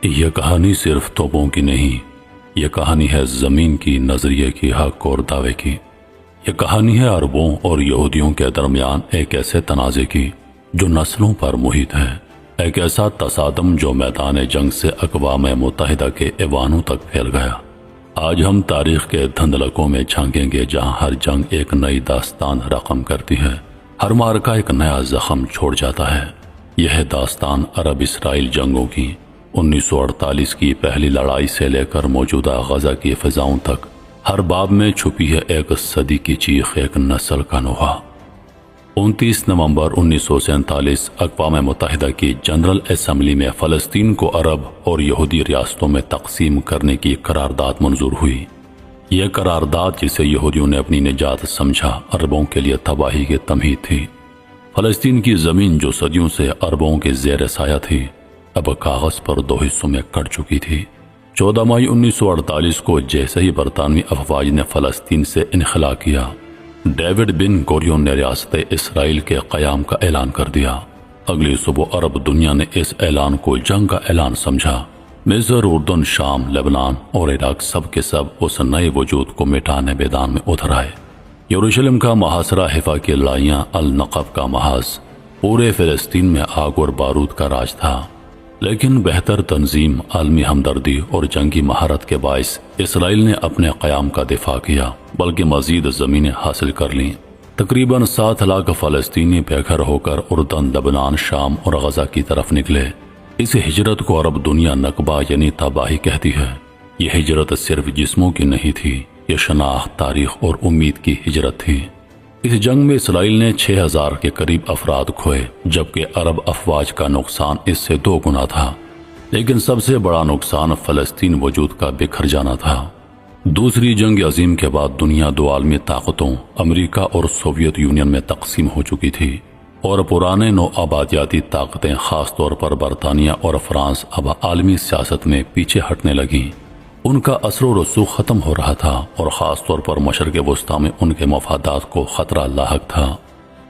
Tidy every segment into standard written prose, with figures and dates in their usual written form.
یہ کہانی صرف توپوں کی نہیں، یہ کہانی ہے زمین کی، نظریے کی، حق اور دعوے کی۔ یہ کہانی ہے عربوں اور یہودیوں کے درمیان ایک ایسے تنازع کی جو نسلوں پر محیط ہے، ایک ایسا تصادم جو میدان جنگ سے اقوام متحدہ کے ایوانوں تک پھیل گیا۔ آج ہم تاریخ کے دھندلکوں میں جھانکیں گے جہاں ہر جنگ ایک نئی داستان رقم کرتی ہے، ہر معرکہ ایک نیا زخم چھوڑ جاتا ہے۔ یہ ہے داستان عرب اسرائیل جنگوں کی، 1948 کی پہلی لڑائی سے لے کر موجودہ غزہ کی فضاؤں تک۔ ہر باب میں چھپی ہے ایک صدی کی چیخ، ایک نسل کا نوحہ۔ 29 نومبر 1947 اقوام متحدہ کی جنرل اسمبلی میں فلسطین کو عرب اور یہودی ریاستوں میں تقسیم کرنے کی قرارداد منظور ہوئی۔ یہ قرارداد، جسے یہودیوں نے اپنی نجات سمجھا، عربوں کے لیے تباہی کی تمہید تھی۔ فلسطین کی زمین جو صدیوں سے عربوں کے زیر سایہ تھی، اب کاغذ پر دو حصوں میں کٹ چکی تھی۔ 14 مئی 1948 کو جیسے ہی برطانوی افواج نے فلسطین سے انخلا کیا، ڈیوڈ بن گوریون نے ریاست اسرائیل کے قیام کا اعلان کر دیا۔ اگلی صبح عرب دنیا نے اس اعلان کو جنگ کا اعلان سمجھا۔ مصر، اردن، شام، لبنان اور عراق سب کے سب اس نئے وجود کو مٹانے میدان میں اتر آئے۔ یروشلم کا محاصرہ، حفا کی لڑائیاں، النقب کا محاذ، پورے فلسطین میں آگ اور بارود کا راج تھا۔ لیکن بہتر تنظیم، عالمی ہمدردی اور جنگی مہارت کے باعث اسرائیل نے اپنے قیام کا دفاع کیا، بلکہ مزید زمینیں حاصل کر لیں۔ تقریباً 7 لاکھ فلسطینی بے گھر ہو کر اردن، لبنان، شام اور غزہ کی طرف نکلے۔ اس ہجرت کو عرب دنیا نکبہ یعنی تباہی کہتی ہے۔ یہ ہجرت صرف جسموں کی نہیں تھی، یہ شناخت، تاریخ اور امید کی ہجرت تھی۔ اس جنگ میں اسرائیل نے 6000 کے قریب افراد کھوئے، جبکہ عرب افواج کا نقصان اس سے 2 گنا تھا۔ لیکن سب سے بڑا نقصان فلسطین وجود کا بکھر جانا تھا۔ دوسری جنگ عظیم کے بعد دنیا 2 عالمی طاقتوں، امریکہ اور سوویت یونین میں تقسیم ہو چکی تھی، اور پرانے نو آبادیاتی طاقتیں، خاص طور پر برطانیہ اور فرانس، اب عالمی سیاست میں پیچھے ہٹنے لگیں۔ ان کا اثر و رسوخ ختم ہو رہا تھا، اور خاص طور پر مشرق وسطیٰ میں ان کے مفادات کو خطرہ لاحق تھا۔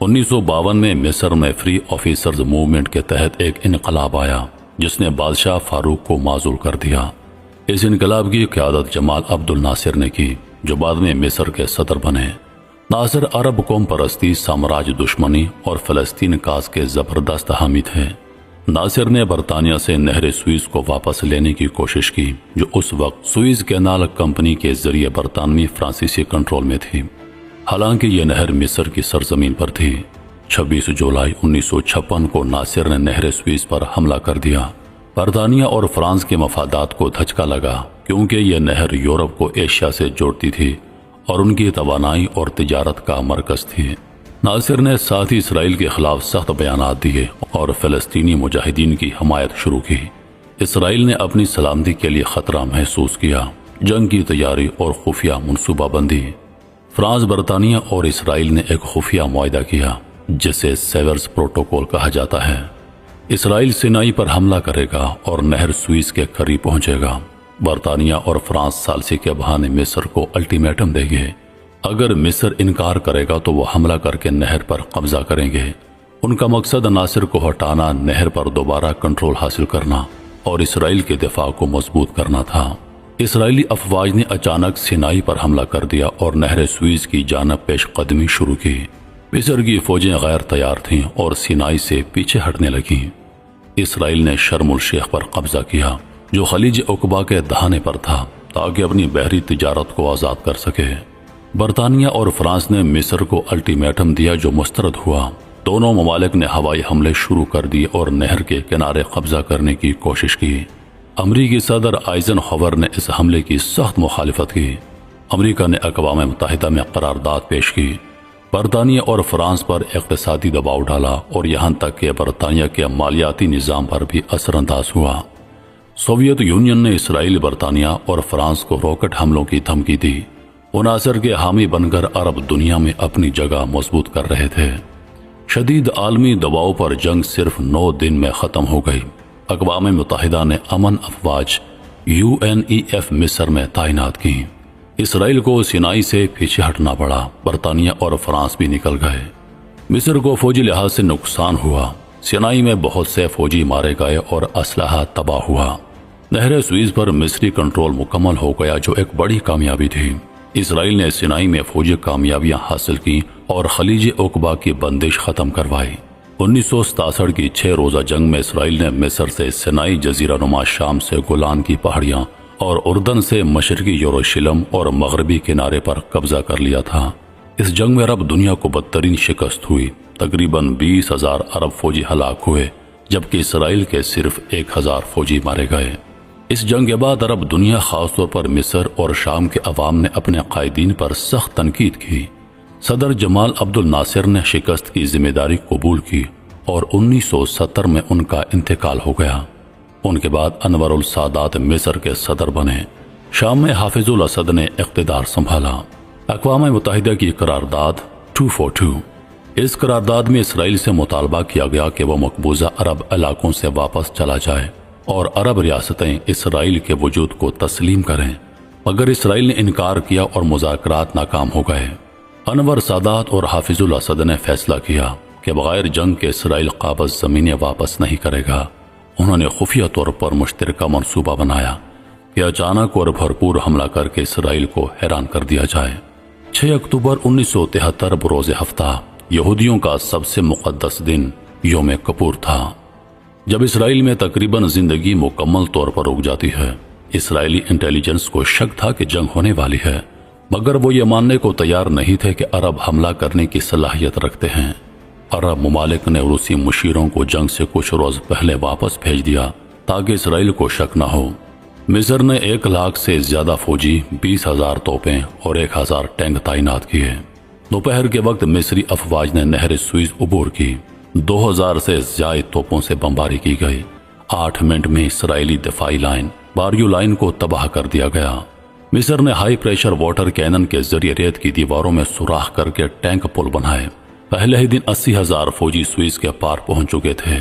1952 میں مصر میں فری آفیسرز موومنٹ کے تحت ایک انقلاب آیا جس نے بادشاہ فاروق کو معزول کر دیا۔ اس انقلاب کی قیادت جمال عبد الناصر نے کی، جو بعد میں مصر کے صدر بنے۔ ناصر عرب قوم پرستی، سامراج دشمنی اور فلسطین کاز کے زبردست حامی تھے۔ ناصر نے برطانیہ سے نہر سوئز کو واپس لینے کی کوشش کی، جو اس وقت سوئز کینال کمپنی کے ذریعے برطانوی فرانسیسی کنٹرول میں تھی، حالانکہ یہ نہر مصر کی سرزمین پر تھی۔ 26 جولائی 1956 کو ناصر نے نہر سوئز پر حملہ کر دیا۔ برطانیہ اور فرانس کے مفادات کو دھچکا لگا، کیونکہ یہ نہر یورپ کو ایشیا سے جوڑتی تھی اور ان کی توانائی اور تجارت کا مرکز تھی۔ ناصر نے ساتھ ہی اسرائیل کے خلاف سخت بیانات دیے اور فلسطینی مجاہدین کی حمایت شروع کی۔ اسرائیل نے اپنی سلامتی کے لیے خطرہ محسوس کیا۔ جنگ کی تیاری اور خفیہ منصوبہ بندی۔ فرانس، برطانیہ اور اسرائیل نے ایک خفیہ معاہدہ کیا جسے سیورز پروٹوکول کہا جاتا ہے۔ اسرائیل سینائی پر حملہ کرے گا اور نہر سوئز کے قریب پہنچے گا۔ برطانیہ اور فرانس ثالثی کے بہانے مصر کو الٹیمیٹم دیں گے۔ اگر مصر انکار کرے گا تو وہ حملہ کر کے نہر پر قبضہ کریں گے۔ ان کا مقصد ناصر کو ہٹانا، نہر پر دوبارہ کنٹرول حاصل کرنا اور اسرائیل کے دفاع کو مضبوط کرنا تھا۔ اسرائیلی افواج نے اچانک سینائی پر حملہ کر دیا اور نہر سوئز کی جانب پیش قدمی شروع کی۔ مصر کی فوجیں غیر تیار تھیں اور سینائی سے پیچھے ہٹنے لگیں۔ اسرائیل نے شرم الشیخ پر قبضہ کیا، جو خلیج عقبہ کے دہانے پر تھا، تاکہ اپنی بحری تجارت کو آزاد کر سکے۔ برطانیہ اور فرانس نے مصر کو الٹیمیٹم دیا، جو مسترد ہوا۔ دونوں ممالک نے ہوائی حملے شروع کر دیے اور نہر کے کنارے قبضہ کرنے کی کوشش کی۔ امریکی صدر آئزن ہاور نے اس حملے کی سخت مخالفت کی۔ امریکہ نے اقوام متحدہ میں قرارداد پیش کی، برطانیہ اور فرانس پر اقتصادی دباؤ ڈالا اور یہاں تک کہ برطانیہ کے مالیاتی نظام پر بھی اثر انداز ہوا۔ سوویت یونین نے اسرائیل، برطانیہ اور فرانس کو راکٹ حملوں کی دھمکی دی۔ وہ ناصر کے حامی بن کر عرب دنیا میں اپنی جگہ مضبوط کر رہے تھے۔ شدید عالمی دباؤ پر جنگ صرف 9 دن میں ختم ہو گئی۔ اقوام متحدہ نے امن افواج UNEF مصر میں تعینات کی۔ اسرائیل کو سینائی سے پیچھے ہٹنا پڑا۔ برطانیہ اور فرانس بھی نکل گئے۔ مصر کو فوجی لحاظ سے نقصان ہوا۔ سینائی میں بہت سے فوجی مارے گئے اور اسلحہ تباہ ہوا۔ نہر سوئز پر مصری کنٹرول مکمل ہو گیا، جو ایک بڑی کامیابی تھی۔ اسرائیل نے سینائی میں فوجی کامیابیاں حاصل کی اور خلیج عقبہ کی بندش ختم کروائی۔ 1967 کی 6 روزہ جنگ میں اسرائیل نے مصر سے سینائی، جزیرہ نما شام سے گولان کی پہاڑیاں اور اردن سے مشرقی یروشلم اور مغربی کنارے پر قبضہ کر لیا تھا۔ اس جنگ میں عرب دنیا کو بدترین شکست ہوئی۔ تقریباً 20,000 عرب فوجی ہلاک ہوئے، جبکہ اسرائیل کے صرف 1,000 فوجی مارے گئے۔ اس جنگ کے بعد عرب دنیا، خاص طور پر مصر اور شام کے عوام نے اپنے قائدین پر سخت تنقید کی۔ صدر جمال عبد الناصر نے شکست کی ذمہ داری قبول کی اور 1970 میں ان کا انتقال ہو گیا۔ ان کے بعد انور السادات مصر کے صدر بنے۔ شام میں حافظ الاسد نے اقتدار سنبھالا۔ اقوام متحدہ کی قرارداد 242۔ اس قرارداد میں اسرائیل سے مطالبہ کیا گیا کہ وہ مقبوضہ عرب علاقوں سے واپس چلا جائے اور عرب ریاستیں اسرائیل کے وجود کو تسلیم کریں، مگر اسرائیل نے انکار کیا اور مذاکرات ناکام ہو گئے۔ انور سادات اور حافظ الاسد نے فیصلہ کیا کہ بغیر جنگ کے اسرائیل قابض زمینیں واپس نہیں کرے گا۔ انہوں نے خفیہ طور پر مشترکہ منصوبہ بنایا کہ اچانک اور بھرپور حملہ کر کے اسرائیل کو حیران کر دیا جائے۔ 6 اکتوبر 1973 بروز ہفتہ یہودیوں کا سب سے مقدس دن یوم کپور تھا، جب اسرائیل میں تقریباً زندگی مکمل طور پر رک جاتی ہے۔ اسرائیلی انٹیلیجنس کو شک تھا کہ جنگ ہونے والی ہے، مگر وہ یہ ماننے کو تیار نہیں تھے کہ عرب حملہ کرنے کی صلاحیت رکھتے ہیں۔ عرب ممالک نے روسی مشیروں کو جنگ سے کچھ روز پہلے واپس بھیج دیا تاکہ اسرائیل کو شک نہ ہو۔ مصر نے 1 لاکھ سے زیادہ فوجی، 20,000 توپیں اور 1,000 ٹینک تعینات کیے۔ دوپہر کے وقت مصری افواج نے نہر سوئز عبور کی۔ 2,000 سے زائد توپوں سے بمباری کی گئی۔ 8 منٹ میں اسرائیلی دفاعی لائن باریو لائن کو تباہ کر دیا گیا۔ مصر نے ہائی پریشر واٹر کینن کے ذریعے ریت کی دیواروں میں سوراخ کر کے ٹینک پل بنائے۔ پہلے ہی دن 80,000 فوجی سوئز کے پار پہنچ چکے تھے۔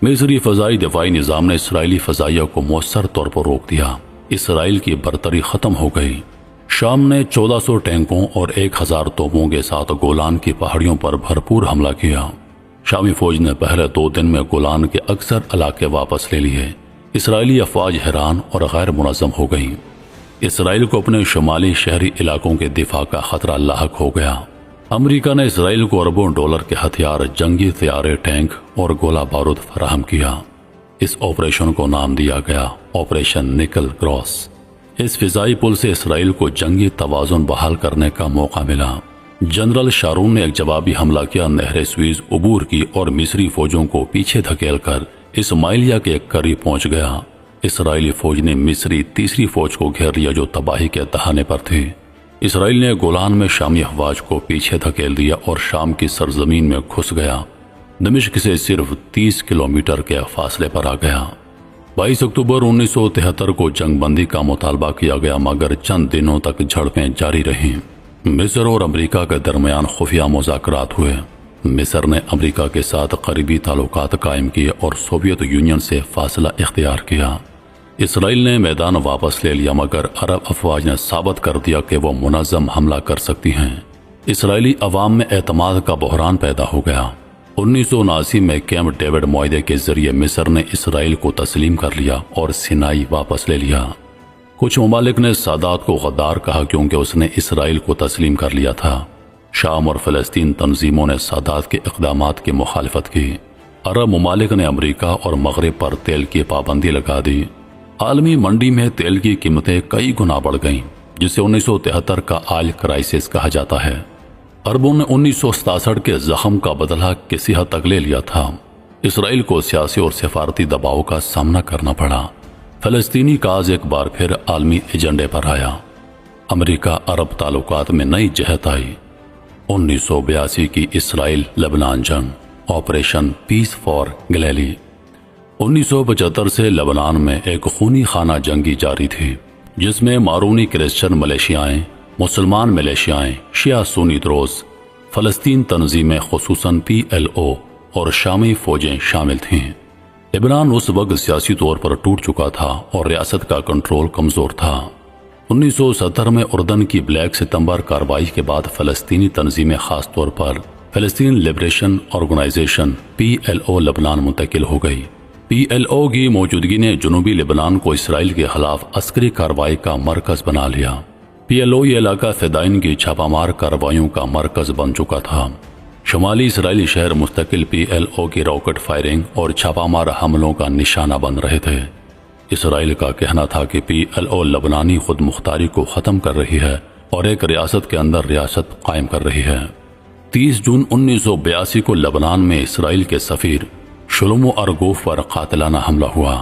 مصری فضائی دفاعی نظام نے اسرائیلی فضائیہ کو مؤثر طور پر روک دیا۔ اسرائیل کی برتری ختم ہو گئی۔ شام نے 1400 ٹینکوں اور 1,000 توپوں کے ساتھ گولان کی پہاڑیوں پر بھرپور حملہ کیا۔ شامی فوج نے پہلے 2 دن میں گولان کے اکثر علاقے واپس لے لیے۔ اسرائیلی افواج حیران اور غیر منظم ہو گئیں۔ اسرائیل کو اپنے شمالی شہری علاقوں کے دفاع کا خطرہ لاحق ہو گیا۔ امریکہ نے اسرائیل کو اربوں ڈالر کے ہتھیار، جنگی طیارے، ٹینک اور گولہ بارود فراہم کیا۔ اس آپریشن کو نام دیا گیا آپریشن نکل کراس۔ اس فضائی پل سے اسرائیل کو جنگی توازن بحال کرنے کا موقع ملا۔ جنرل شارون نے ایک جوابی حملہ کیا، نہر سوئز عبور کی اور مصری فوجوں کو پیچھے دھکیل کر اسماعیلیہ کے قریب پہنچ گیا۔ اسرائیلی فوج نے مصری تیسری فوج کو گھیر لیا جو تباہی کے دہانے پر تھی۔ اسرائیل نے گولان میں شامی افواج کو پیچھے دھکیل دیا اور شام کی سرزمین میں گھس گیا۔ دمشق سے صرف 30 کلومیٹر کے فاصلے پر آ گیا۔ 22 اکتوبر 1973 کو جنگ بندی کا مطالبہ کیا گیا، مگر چند دنوں تک جھڑپیں جاری رہیں۔ مصر اور امریکہ کے درمیان خفیہ مذاکرات ہوئے۔ مصر نے امریکہ کے ساتھ قریبی تعلقات قائم کیے اور سوویت یونین سے فاصلہ اختیار کیا۔ اسرائیل نے میدان واپس لے لیا، مگر عرب افواج نے ثابت کر دیا کہ وہ منظم حملہ کر سکتی ہیں۔ اسرائیلی عوام میں اعتماد کا بحران پیدا ہو گیا۔ 1979 میں کیمپ ڈیوڈ معاہدے کے ذریعے مصر نے اسرائیل کو تسلیم کر لیا اور سینائی واپس لے لیا۔ کچھ ممالک نے سادات کو غدار کہا کیونکہ اس نے اسرائیل کو تسلیم کر لیا تھا۔ شام اور فلسطین تنظیموں نے سادات کے اقدامات کی مخالفت کی۔ عرب ممالک نے امریکہ اور مغرب پر تیل کی پابندی لگا دی۔ عالمی منڈی میں تیل کی قیمتیں کئی گنا بڑھ گئیں، جسے 1973 کا آئل کرائسس کہا جاتا ہے۔ عربوں نے 1967 کے زخم کا بدلہ کسی حد تک لے لیا تھا۔ اسرائیل کو سیاسی اور سفارتی دباؤ کا سامنا کرنا پڑا۔ فلسطینی کاز ایک بار پھر عالمی ایجنڈے پر آیا۔ امریکہ عرب تعلقات میں نئی جہت آئی۔ 1982 کی اسرائیل لبنان جنگ، آپریشن پیس فار گلیلی۔ 1975 سے لبنان میں ایک خونی خانہ جنگی جاری تھی، جس میں مارونی کرسچن ملیشیائیں، مسلمان ملیشیائیں، شیعہ سنی دروز، فلسطین تنظیمیں خصوصاً PLO اور شامی فوجیں شامل تھیں۔ لبنان اس وقت سیاسی طور پر ٹوٹ چکا تھا اور ریاست کا کنٹرول کمزور تھا۔ 1970 میں اردن کی بلیک ستمبر کارروائی کے بعد فلسطینی تنظیمیں، خاص طور پر فلسطین لبریشن آرگنائزیشن PLO، لبنان منتقل ہو گئی۔ PLO کی موجودگی نے جنوبی لبنان کو اسرائیل کے خلاف عسکری کارروائی کا مرکز بنا لیا۔ PLO یہ علاقہ فدائین کی چھاپہ مار کارروائیوں کا مرکز بن چکا تھا۔ شمالی اسرائیلی شہر مستقل PLO کی راکٹ فائرنگ اور چھاپہ مار حملوں کا نشانہ بن رہے تھے۔ اسرائیل کا کہنا تھا کہ PLO لبنانی خود مختاری کو ختم کر رہی ہے اور ایک ریاست کے اندر ریاست قائم کر رہی ہے۔ 30 جون 1982 کو لبنان میں اسرائیل کے سفیر شلومو ارگوف پر قاتلانہ حملہ ہوا۔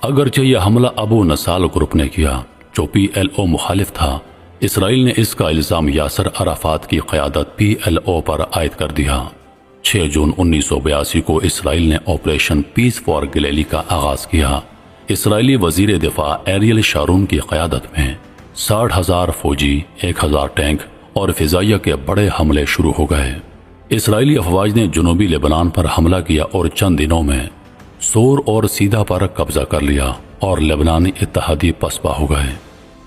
اگرچہ یہ حملہ ابو نصال گروپ نے کیا جو PLO مخالف تھا، اسرائیل نے اس کا الزام یاسر عرفات کی قیادت PLO پر عائد کر دیا۔ 6 جون 1982 کو اسرائیل نے آپریشن پیس فار گلیلی کا آغاز کیا۔ اسرائیلی وزیر دفاع ایریل شارون کی قیادت میں 60,000 فوجی، 1,000 ٹینک اور فضائیہ کے بڑے حملے شروع ہو گئے۔ اسرائیلی افواج نے جنوبی لبنان پر حملہ کیا اور چند دنوں میں سور اور سیدھا پر قبضہ کر لیا اور لبنانی اتحادی پسپا ہو گئے۔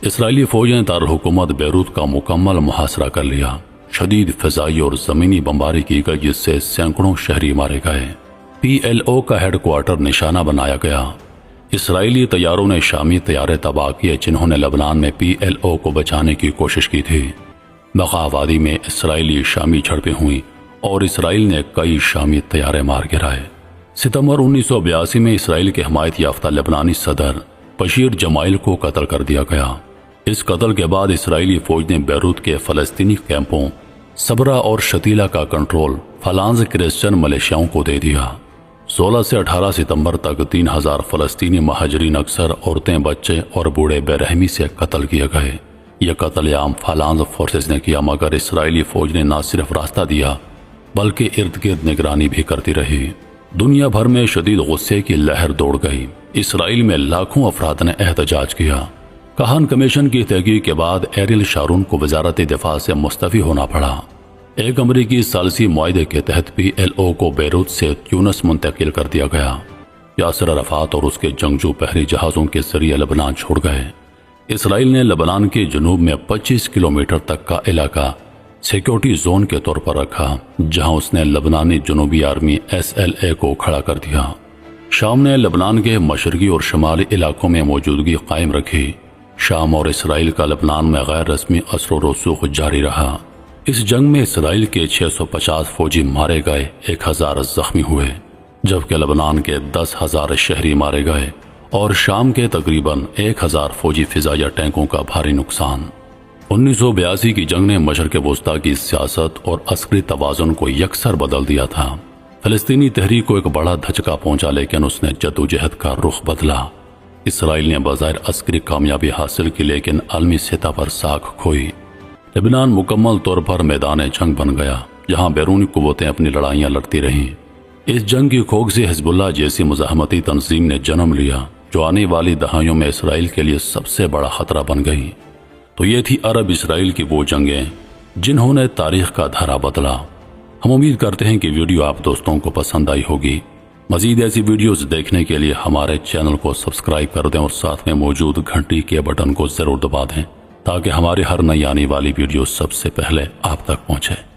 اسرائیلی فوج نے دارالحکومت بیروت کا مکمل محاصرہ کر لیا۔ شدید فضائی اور زمینی بمباری کی گئی جس سے سینکڑوں شہری مارے گئے۔ PLO کا ہیڈ کوارٹر نشانہ بنایا گیا۔ اسرائیلی طیاروں نے شامی طیارے تباہ کیے جنہوں نے لبنان میں PLO کو بچانے کی کوشش کی تھی۔ بقا وادی میں اسرائیلی شامی جھڑپیں ہوئیں اور اسرائیل نے کئی شامی طیارے مار گرائے۔ ستمبر 1982 میں اسرائیل کے حمایت یافتہ لبنانی صدر بشیر جمائل کو قتل کر دیا گیا۔ اس قتل کے بعد اسرائیلی فوج نے بیروت کے فلسطینی کیمپوں صبرا اور شتیلا کا کنٹرول فلانز کرسچن ملیشیاؤں کو دے دیا۔ 16 سے 18 ستمبر تک 3,000 فلسطینی مہاجرین اکثر عورتیں، بچے اور بوڑھے بے رحمی سے قتل کیے گئے۔ یہ قتل عام فلانز فورسز نے کیا، مگر اسرائیلی فوج نے نہ صرف راستہ دیا بلکہ ارد گرد نگرانی بھی کرتی رہی۔ دنیا بھر میں شدید غصے کی لہر دوڑ گئی۔ اسرائیل میں لاکھوں افراد نے احتجاج کیا۔ کہان کمیشن کی تحقیق کے بعد ایریل شارون کو وزارت دفاع سے مستعفی ہونا پڑا۔ ایک امریکی ثالثی معاہدے کے تحت PLO کو بیروت سے تیونس منتقل کر دیا گیا۔ یاسر عرفات اور اس کے جنگجو بحری جہازوں کے ذریعے لبنان چھوڑ گئے۔ اسرائیل نے لبنان کے جنوب میں 25 کلومیٹر تک کا علاقہ سیکیورٹی زون کے طور پر رکھا، جہاں اس نے لبنانی جنوبی آرمی SLA کو کھڑا کر دیا۔ شام نے لبنان کے مشرقی اور شمالی علاقوں میں موجودگی قائم رکھی۔ شام اور اسرائیل کا لبنان میں غیر رسمی اثر و رسوخ جاری رہا۔ اس جنگ میں اسرائیل کے 650 فوجی مارے گئے، 1,000 زخمی ہوئے، جبکہ لبنان کے 10,000 شہری مارے گئے اور شام کے تقریباً 1,000 فوجی فضائیہ ٹینکوں کا بھاری نقصان۔ 1982 کی جنگ نے مشرق وسطیٰ کی سیاست اور عسکری توازن کو یکسر بدل دیا تھا۔ فلسطینی تحریک کو ایک بڑا دھچکا پہنچا، لیکن اس نے جدوجہد کا رخ بدلا۔ اسرائیل نے بظاہر عسکری کامیابی حاصل کی، لیکن عالمی سطح پر ساکھ کھوئی۔ لبنان مکمل طور پر میدان جنگ بن گیا، جہاں بیرونی قوتیں اپنی لڑائیاں لڑتی رہیں۔ اس جنگ کی کھوج سے حزب اللہ جیسی مزاحمتی تنظیم نے جنم لیا، جو آنے والی دہائیوں میں اسرائیل کے لیے سب سے بڑا خطرہ بن گئی۔ تو یہ تھی عرب اسرائیل کی وہ جنگیں جنہوں نے تاریخ کا دھارا بدلا۔ ہم امید کرتے ہیں کہ ویڈیو آپ دوستوں کو پسند آئی ہوگی۔ مزید ایسی ویڈیوز دیکھنے کے لیے ہمارے چینل کو سبسکرائب کر دیں اور ساتھ میں موجود گھنٹی کے بٹن کو ضرور دبا دیں تاکہ ہماری ہر نئی آنے والی ویڈیو سب سے پہلے آپ تک پہنچے۔